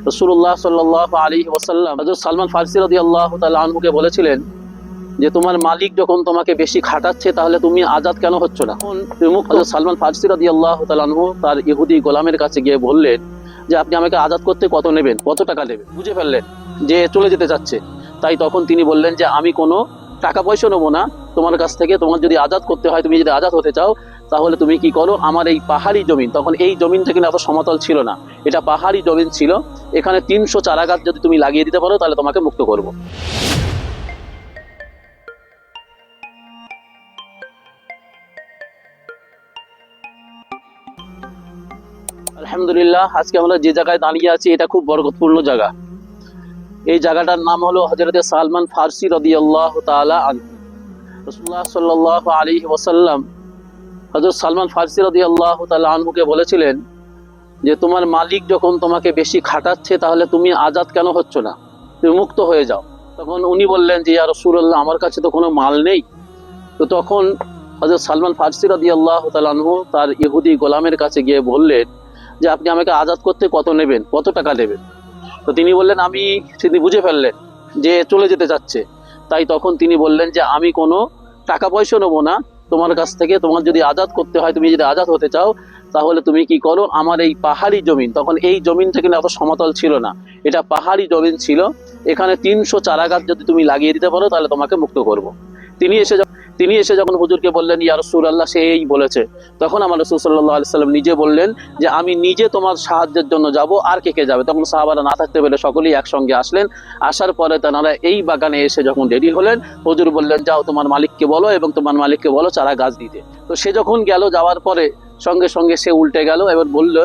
রাসূলুল্লাহ সাল্লাল্লাহু আলাইহি ওয়াসাল্লাম হযরত সালমান ফারসি রাদিয়াল্লাহু তাআলা আনহুকে বলেছিলেন যে তোমার মালিক যখন তোমাকে বেশি খাটাচ্ছে তাহলে তুমি আজাদ কেন হচ্ছ না। তখন হযরত সালমান ফারসি রাদিয়াল্লাহু তাআলা আনহু তার ইহুদি গোলামের কাছে গিয়ে বললেন যে আপনি আমাকে আজাদ করতে কত নেবেন, কত টাকা নেবেন। বুঝে ফেললেন যে চলে যেতে চাচ্ছে, তাই তখন তিনি বললেন যে আমি কোনো টাকা পয়সা নেবো না তোমার কাছ থেকে, তোমার যদি আজাদ করতে হয়, তুমি যদি আজাদ হতে চাও তাহলে তুমি কি করো, আমার এই পাহাড়ি জমিন, তখন এই জমিনটা কিন্তু এত সমতল ছিল না, এটা পাহাড়ি জমিন ছিল, এখানে 300 চারা গাছ যদি তুমি লাগিয়ে দিতে পারো তাহলে তোমাকে মুক্ত করব। আলহামদুলিল্লাহ, আজকে আমরা যে জায়গায় দাঁড়িয়ে আছি এটা খুব বরকতপূর্ণ জায়গা। এই জায়গাটার নাম হলো হযরত সালমান ফারসি রাদিয়াল্লাহু তাআলা আনহু। রাসূলুল্লাহ সাল্লাল্লাহু আলাইহি ওয়াসাল্লাম হযরত সালমান ফারসি রাদিয়াল্লাহু তাআলা আনহুকে বলেছিলেন যে তোমার মালিক যখন তোমাকে বেশি খাটাচ্ছে তাহলে তুমি আজাদ কেন হচ্ছ না, তুমি মুক্ত হয়ে যাও। তখন উনি বললেন যে ইয়া রাসূলুল্লাহ, আমার কাছে তো কোনো মাল নেই। তো তখন হযরত সালমান ফারসি রাদিয়াল্লাহু তাআলা আনহু তার ইহুদি গোলামের কাছে গিয়ে বললেন যে আপনি আমাকে আজাদ করতে কত নেবেন, কত টাকা নেবেন। তো তিনি বললেন, তিনি বুঝে ফেললেন যে চলে যেতে চাচ্ছে, তাই তখন তিনি বললেন যে আমি কোনো টাকা পয়সা নেবো না তোমার কাছ থেকে, তোমার যদি আজাদ করতে হয়, তুমি যদি আজাদ হতে চাও তাহলে তুমি কি করো, আমার এই পাহাড়ি জমিন, তখন এই জমিনটা কিন্তু এত সমতল ছিল না, এটা পাহাড়ি জমিন ছিল, এখানে 300 চারা গাছ যদি তুমি লাগিয়ে দিতে পারো তাহলে তোমাকে মুক্ত করব। তিনি এসে যখন হুজুরকে বললেন ইয়া রাসূলুল্লাহ, সে এই বলেছে, তখন আমার রাসূল সাল্লাল্লাহু আলাইহি সাল্লাম নিজে বললেন যে আমি নিজে তোমার সাহায্যের জন্য যাব, আর কে কে যাবে। তখন সাহাবারা না থাকতে পেরে সকলেই একসঙ্গে আসলেন। আসার পরে তারা এই বাগানে এসে যখন রেডি হলেন, হুজুর বললেন যাও তোমার মালিককে বলো এবং তোমার মালিককে বলো চারা গাছ দিতে। তো সে যখন গেল, যাওয়ার পরে সঙ্গে সঙ্গে সে উল্টে গেল এবং বলল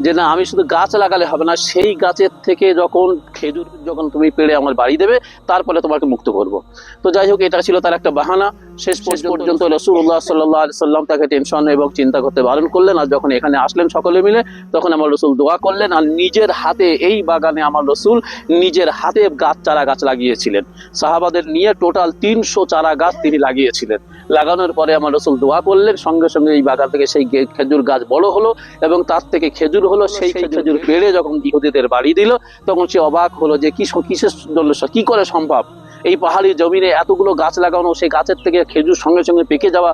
যে না, আমি শুধু গাছ লাগালে হবে না, সেই গাছের থেকে যখন খেজুর যখন তুমি পেড়ে আমার বাড়ি দেবে তারপরে তোমাকে মুক্ত করব। তো যাই হোক, এটা ছিল তার একটা বাহানা। শেষ পর্যন্ত রাসূলুল্লাহ সাল্লাল্লাহু আলাইহি সাল্লাম তাকে টেনশন এবং চিন্তা করতে বারণ করলেন। আর যখন এখানে আসলেন সকলে মিলে, তখন আমার রাসূল দোয়া করলেন, আর নিজের হাতে এই বাগানে আমার রাসূল নিজের হাতে চারা গাছ লাগিয়েছিলেন। সাহাবাদের নিয়ে টোটাল 300 চারা গাছ তিনি লাগিয়েছিলেন। লাগানোর পরে আমার রাসূল দোয়া করলেন, সঙ্গে সঙ্গে এই বাগান থেকে সেই খেজুর গাছ বড় হলো এবং তার থেকে খেজুর হলো। সেই খেজুর পেড়ে যখন ইহুদিদের বাড়ি দিল, তখন সে অবাক হলো যে কিসের জন্য, কি করে সম্ভব এই পাহাড়ি জমিনে এতগুলো গাছ লাগানো, সেই গাছের থেকে খেজুর সঙ্গে সঙ্গে পেকে যাওয়া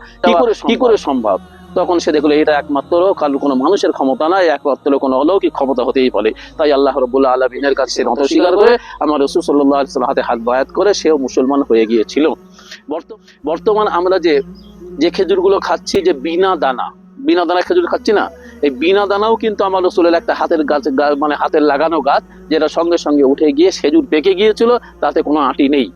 কি করে সম্ভব। তখন সে দেখলো এটা একমাত্র কারো কোনো মানুষের ক্ষমতা নয়, একমাত্র কোনো অলৌকিক ক্ষমতা হতেই পারে। তাই আল্লাহ রাব্বুল আলামিনের কাছে নত স্বীকার করে আমার রাসূল সাল্লাল্লাহু আলাইহি ওয়াসাল্লাম হাতে হাত বায়াত করে সেও মুসলমান হয়ে গিয়েছিল। বর্তমান আমরা যে খেজুরগুলো খাচ্ছি, যে বিনা দানা খেজুর খাচ্ছি না, এই বিনা দানাও কিন্তু আমার রাসূলের একটা হাতের গাছ, মানে হাতের লাগানো গাছ, যেটা সঙ্গে সঙ্গে উঠে গিয়ে খেজুর পেকে গিয়েছিল, তাতে কোনো আঁটি নেই।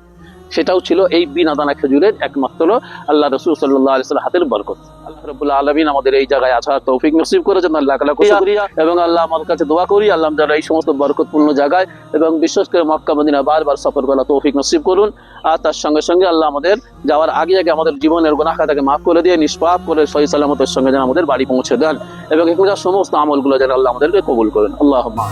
সেটাও ছিল এই বিনা দানা খেজুরের একমাত্র আল্লাহ রাসূল সাল্লাল্লাহু আলাইহি ওয়াসাল্লাম হাতের বরকত। আল্লাহ রাব্বুল আলামিন আমাদের এই জায়গায় আসার তৌফিক নসিব করেছেন, আল্লাহ লাখ লাখ শুকরিয়া। এবং আল্লাহ আমার কাছে দোয়া করি, আল্লাহ যারা এই সমস্ত বরকতপূর্ণ জায়গায় এবং বিশেষ করে মক্কা মদিনা বারবার সফর করা তৌফিক নসিব করুন। আর তার সঙ্গে সঙ্গে আল্লাহ আমাদের যাওয়ার আগে আমাদের জীবনের গুনাহ খাতাকে মাফ করে দিয়ে নিষ্পাপ করে সহি সালামতের সঙ্গে যেন আমাদের বাড়ি পৌঁছে দেন এবং এখানকার সমস্ত আমলগুলো যেন আল্লাহ আমাদেরকে কবুল করেন। আল্লাহুম্মা